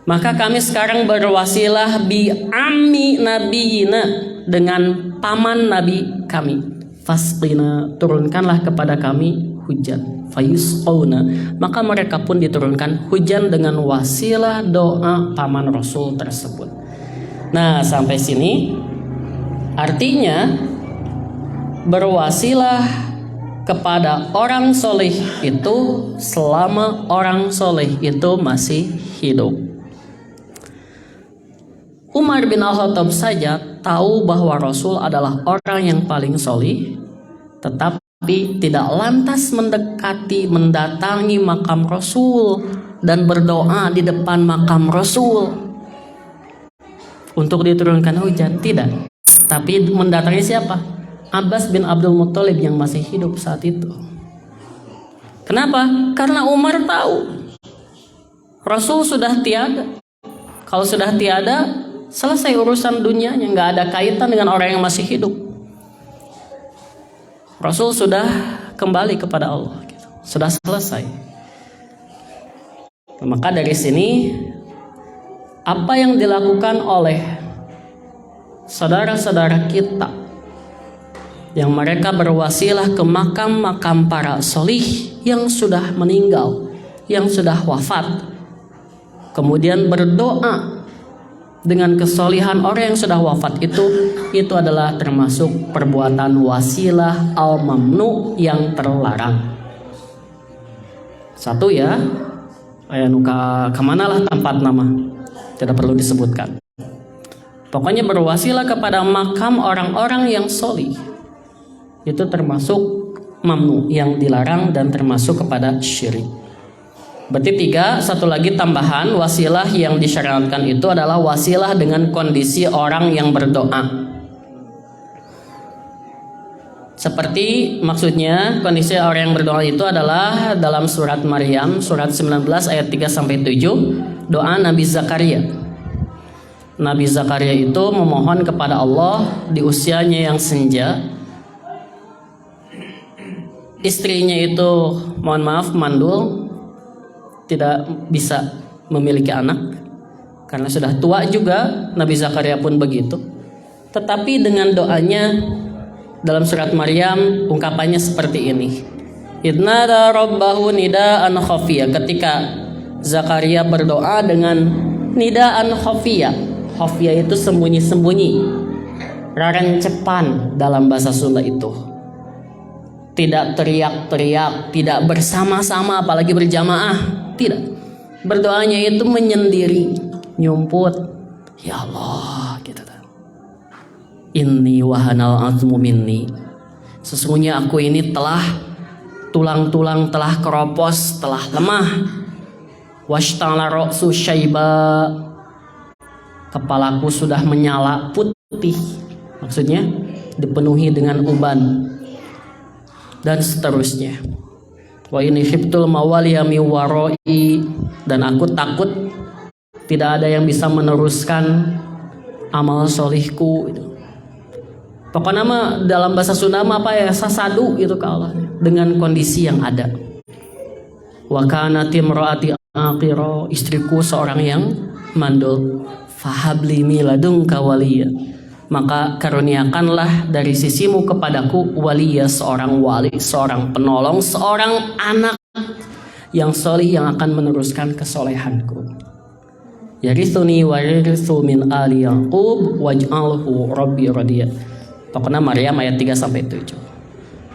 Maka kami sekarang berwasilah bi ammi nabiyina, dengan paman nabi kami. Fasqina, turunkanlah kepada kami hujan. Fayusqauna, maka mereka pun diturunkan hujan dengan wasilah doa paman Rasul tersebut. Nah, sampai sini artinya berwasilah kepada orang soleh itu selama orang soleh itu masih hidup. Umar bin Al-Khattab saja tahu bahwa Rasul adalah orang yang paling soleh, tetapi tidak lantas mendatangi makam Rasul dan berdoa di depan makam Rasul untuk diturunkan hujan. Tidak. Tapi mendatangi siapa? Abbas bin Abdul Muttalib yang masih hidup saat itu. Kenapa? Karena Umar tahu Rasul sudah tiada. Kalau sudah tiada, selesai urusan dunianya, nggak ada kaitan dengan orang yang masih hidup. Rasul sudah kembali kepada Allah, gitu. Sudah selesai. Maka dari sini apa yang dilakukan oleh saudara-saudara kita yang mereka berwasilah ke makam-makam para solih yang sudah meninggal, yang sudah wafat, kemudian berdoa dengan kesolihan orang yang sudah wafat itu adalah termasuk perbuatan wasilah al-mamnu yang terlarang. Satu ya, nuka kemana lah tempat nama, tidak perlu disebutkan. Pokoknya berwasilah kepada makam orang-orang yang solih itu termasuk mamnu yang dilarang dan termasuk kepada syirik. Berarti 3, satu lagi tambahan wasilah yang disyariatkan itu adalah wasilah dengan kondisi orang yang berdoa. Seperti maksudnya kondisi orang yang berdoa itu adalah dalam surat Maryam surat 19 ayat 3-7 doa Nabi Zakaria. Nabi Zakaria itu memohon kepada Allah di usianya yang senja. Istrinya itu mohon maaf mandul, tidak bisa memiliki anak karena sudah tua juga. Nabi Zakaria pun begitu. Tetapi dengan doanya dalam surat Maryam ungkapannya seperti ini. Idnada rabbahu nidaan khafiyah. Ketika Zakaria berdoa dengan nidaan khafiyah. Khafiyah itu sembunyi-sembunyi. Rarancepan dalam bahasa Sunda itu. Tidak teriak-teriak, tidak bersama-sama apalagi berjamaah, tidak. Berdoanya itu menyendiri, nyumput, ya Allah gitu. Inni wahanal azmu minni. Sesungguhnya aku ini telah tulang-tulang telah keropos, telah lemah. Washtala ra'su syaiba. Kepalaku sudah menyala putih. Maksudnya dipenuhi dengan uban. Dan seterusnya. Wa ini khiftul mawaliya mi waroi, dan aku takut tidak ada yang bisa meneruskan amal solihku. Pokoknya nama dalam bahasa Sunda apa ya, sasadu itu ke Allah dengan kondisi yang ada. Wa kanati imraati aqira, istriku seorang yang mandul. Fahabli miladunka waliya, maka karuniakanlah dari sisimu kepadaku waliya, seorang wali, seorang penolong, seorang anak yang solih yang akan meneruskan kesolehanku. Yarithuni wa yarithu min ali Yaqub waj'alhu rabbi radiya. Pokoknya Maryam ayat 3-7.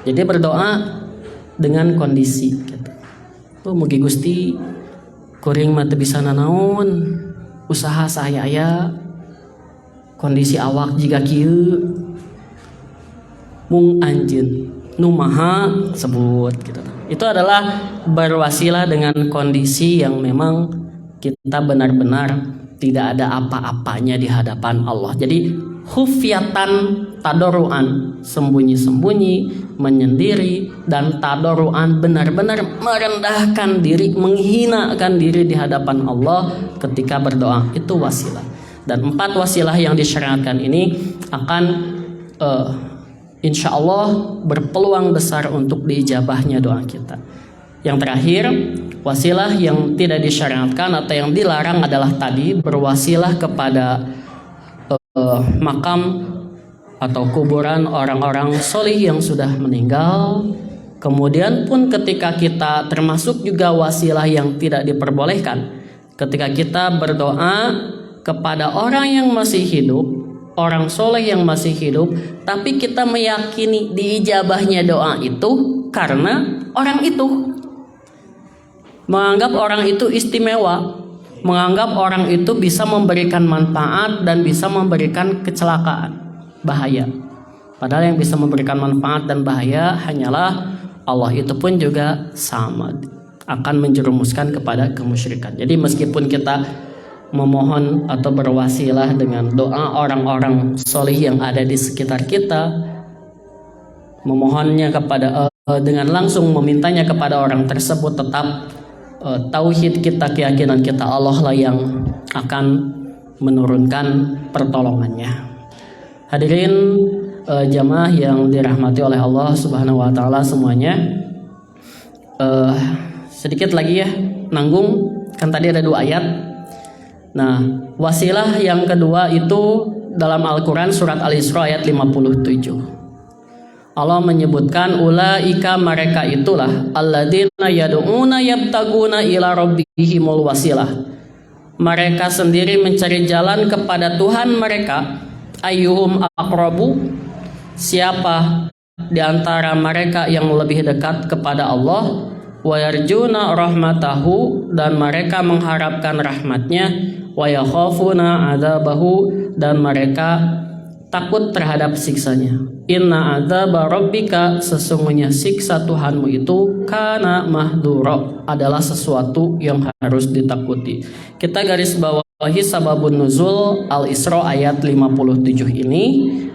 Jadi berdoa dengan kondisi gitu. Mugi Gusti kuring mah teu bisa nanaon, usaha saya kondisi awak jika kieu mung anjeun nu maha sebut gitu. Itu adalah berwasilah dengan kondisi yang memang kita benar-benar tidak ada apa-apanya di hadapan Allah. Jadi khufyatan tadoruan, sembunyi-sembunyi, menyendiri, dan tadoruan benar-benar merendahkan diri, menghinakan diri di hadapan Allah ketika berdoa. Itu wasilah. Dan 4 wasilah yang disyariatkan ini akan insya Allah berpeluang besar untuk diijabahnya doa kita. Yang terakhir, wasilah yang tidak disyariatkan atau yang dilarang adalah tadi berwasilah kepada makam atau kuburan orang-orang solih yang sudah meninggal. Kemudian pun ketika kita termasuk juga wasilah yang tidak diperbolehkan ketika kita berdoa kepada orang yang masih hidup, orang soleh yang masih hidup, tapi kita meyakini diijabahnya doa itu karena orang itu, menganggap orang itu istimewa, menganggap orang itu bisa memberikan manfaat dan bisa memberikan kecelakaan, bahaya. Padahal yang bisa memberikan manfaat dan bahaya hanyalah Allah. Itu pun juga sama, akan menjerumuskan kepada kemusyrikan. Jadi meskipun kita memohon atau berwasilah dengan doa orang-orang solih yang ada di sekitar kita, memohonnya kepada dengan langsung memintanya kepada orang tersebut, tetap tauhid kita, keyakinan kita Allah lah yang akan menurunkan pertolongannya. Hadirin jamaah yang dirahmati oleh Allah Subhanahu wa taala semuanya, sedikit lagi ya nanggung Kan tadi ada 2 ayat. Nah, wasilah yang kedua itu dalam Al-Quran surat Al-Isra ayat 57. Allah menyebutkan ulaika mereka itulah alladzina yad'una yabtaguna ila rabbihimul wasilah. Mereka sendiri mencari jalan kepada Tuhan mereka. Ayyuhum aqrabu, siapa di antara mereka yang lebih dekat kepada Allah. Wa yarjuna rahmatahu, dan mereka mengharapkan rahmatnya. Wa yakhafuna adzabahu, dan mereka takut terhadap siksanya. Inna adzaba rabbika, sesungguhnya siksa Tuhanmu itu kana mahdura, adalah sesuatu yang harus ditakuti. Kita garis bawahi sababun nuzul Al-Isra ayat 57 ini.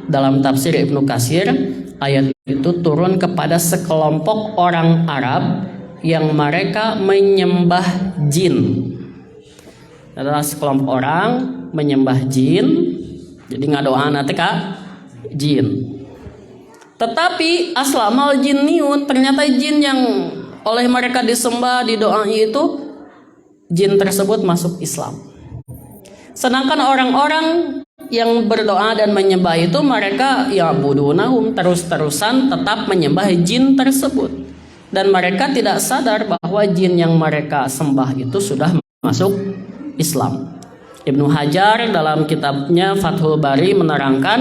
Dalam tafsir Ibnu Katsir, ayat itu turun kepada sekelompok orang Arab yang mereka menyembah jin. Adalah sekelompok orang menyembah jin. Jadi ngadoa nanti ka jin. Tetapi aslamal jinniun, ternyata jin yang oleh mereka disembah, didoai itu, jin tersebut masuk Islam. Sedangkan orang-orang yang berdoa dan menyembah itu, mereka ya budunahum, terus-terusan tetap menyembah jin tersebut. Dan mereka tidak sadar bahwa jin yang mereka sembah itu sudah masuk Islam. Ibnu Hajar dalam kitabnya Fathul Bari menerangkan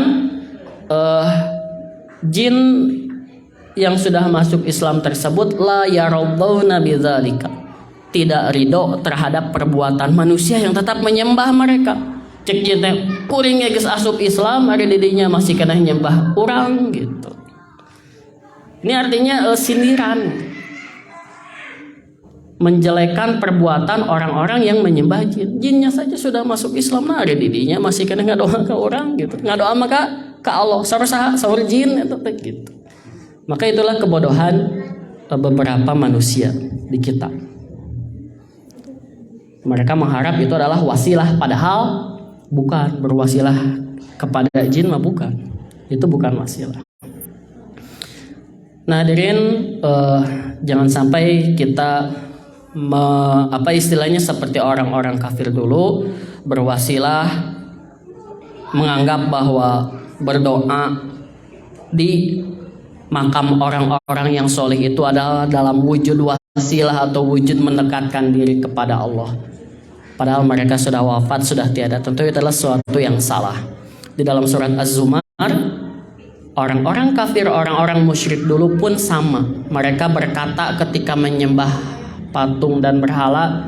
jin yang sudah masuk Islam tersebut la yaradawna bidzalika, tidak ridho terhadap perbuatan manusia yang tetap menyembah mereka. Cek jin kuring geus asup Islam, hari didinya masih kena nyembah orang gitu. Ini artinya sindiran, menjelekan perbuatan orang-orang yang menyembah jin. Jinnya saja sudah masuk Islam, nah ada didinya masih kena ngadoa ke orang gitu. Ngadoa maka ke Allah, saur jin gitu. Maka itulah kebodohan beberapa manusia di kita. Mereka mengharap itu adalah wasilah, padahal bukan. Berwasilah kepada jin mah bukan. Itu bukan wasilah. Nah, hadirin, jangan sampai kita istilahnya seperti orang-orang kafir dulu, berwasilah, menganggap bahwa berdoa di makam orang-orang yang soleh itu adalah dalam wujud wasilah atau wujud mendekatkan diri kepada Allah. Padahal mereka sudah wafat, sudah tiada. Tentu itu adalah sesuatu yang salah. Di dalam surat Az-Zumar, orang-orang kafir, orang-orang musyrik dulu pun sama. Mereka berkata ketika menyembah patung dan berhala,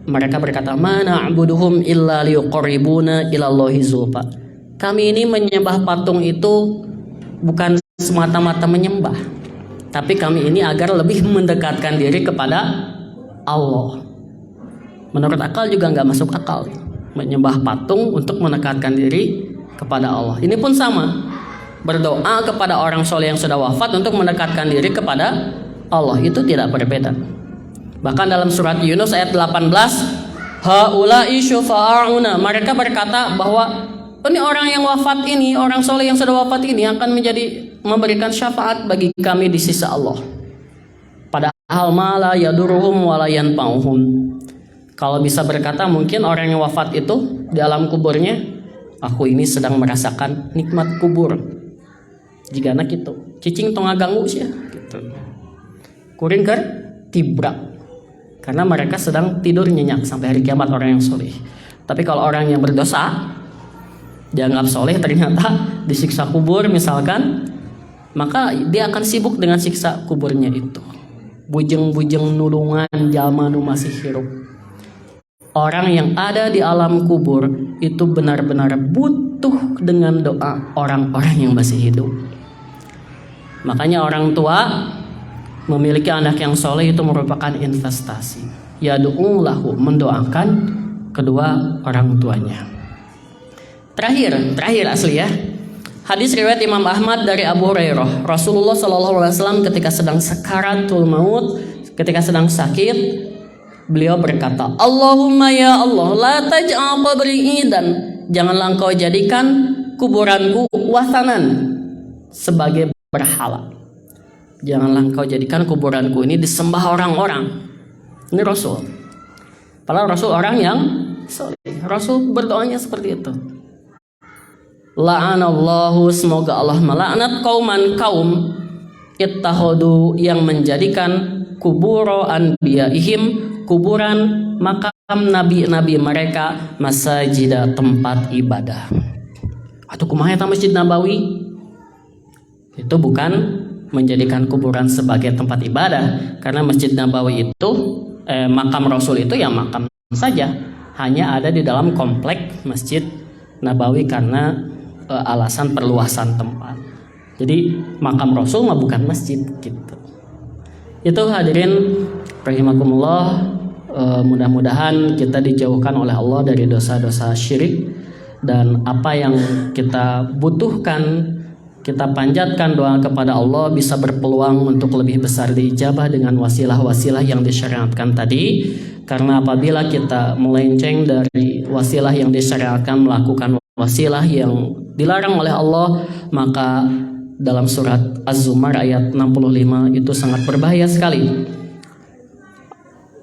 mereka berkata, "Ma na'buduhum illa liyuqarribuna ilallahi zulfa." Kami ini menyembah patung itu bukan semata-mata menyembah, tapi kami ini agar lebih mendekatkan diri kepada Allah. Menurut akal juga nggak masuk akal menyembah patung untuk mendekatkan diri kepada Allah. Ini pun sama, berdoa kepada orang soleh yang sudah wafat untuk mendekatkan diri kepada Allah, itu tidak berbeda. Bahkan dalam surat Yunus ayat 18, haula'i syufa'auna, mereka berkata bahwa ini orang yang wafat ini, orang soleh yang sudah wafat ini akan memberikan syafaat bagi kami di sisi Allah. Padahal mala yaduruhum wala yanfa'uhum. Kalau bisa berkata, mungkin orang yang wafat itu di alam kuburnya, aku ini sedang merasakan nikmat kubur. Jika anak itu cicing tong ngaganggu sih gitu. Kuring keur tibrak. Karena mereka sedang tidur nyenyak sampai hari kiamat orang yang soleh. Tapi kalau orang yang berdosa dianggap soleh, ternyata disiksa kubur misalkan, maka dia akan sibuk dengan siksa kuburnya itu. Bujeng-bujeng nulungan jalma nu masih hirup. Orang yang ada di alam kubur itu benar-benar butuh dengan doa orang-orang yang masih hidup. Makanya orang tua memiliki anak yang soleh itu merupakan investasi. Yadu'u lahu, mendoakan kedua orang tuanya. Terakhir asli ya. Hadis riwayat Imam Ahmad dari Abu Hurairah. Rasulullah SAW ketika sedang sakaratul maut, ketika sedang sakit, beliau berkata, Allahumma ya Allah, la taj'al qabri idan, janganlah engkau jadikan kuburanku wasanan sebagai berhala. Janganlah engkau jadikan kuburanku ini disembah orang-orang. Ini Rasul. Padahal Rasul orang yang soleh. Rasul berdoanya seperti itu. La'anallahu, semoga Allah melaknat kaum ittakhadu, yang menjadikan kuburo anbiyaihim, kuburan makam nabi-nabi mereka, masajida, tempat ibadah. Atau kumaha eta Masjid Nabawi? Itu bukan menjadikan kuburan sebagai tempat ibadah, karena Masjid Nabawi itu makam Rasul itu ya makam saja, hanya ada di dalam komplek Masjid Nabawi karena alasan perluasan tempat. Jadi makam Rasul mah bukan masjid gitu. Itu hadirin rahimakumullah, mudah-mudahan kita dijauhkan oleh Allah dari dosa-dosa syirik, dan apa yang kita butuhkan kita panjatkan doa kepada Allah bisa berpeluang untuk lebih besar diijabah dengan wasilah-wasilah yang disyariatkan tadi. Karena apabila kita melenceng dari wasilah yang disyariatkan, melakukan wasilah yang dilarang oleh Allah, maka dalam surat Az-Zumar ayat 65 itu sangat berbahaya sekali.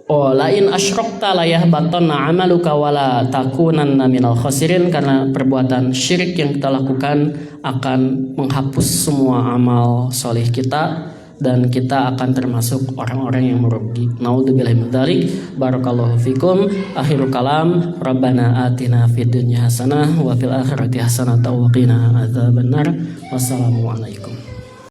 Oh, lain asyrokta layahbatanna amaluka wala takunanna minal khasirin, karena perbuatan syirik yang kita lakukan akan menghapus semua amal soleh kita dan kita akan termasuk orang-orang yang merugi. Naudzubillahi min dzalik. Barakallahu fikum. Akhirul kalam, Rabbana atina fid dunya hasanah wa fil akhirati hasanah wa qina adzabannar. Wassalamualaikum.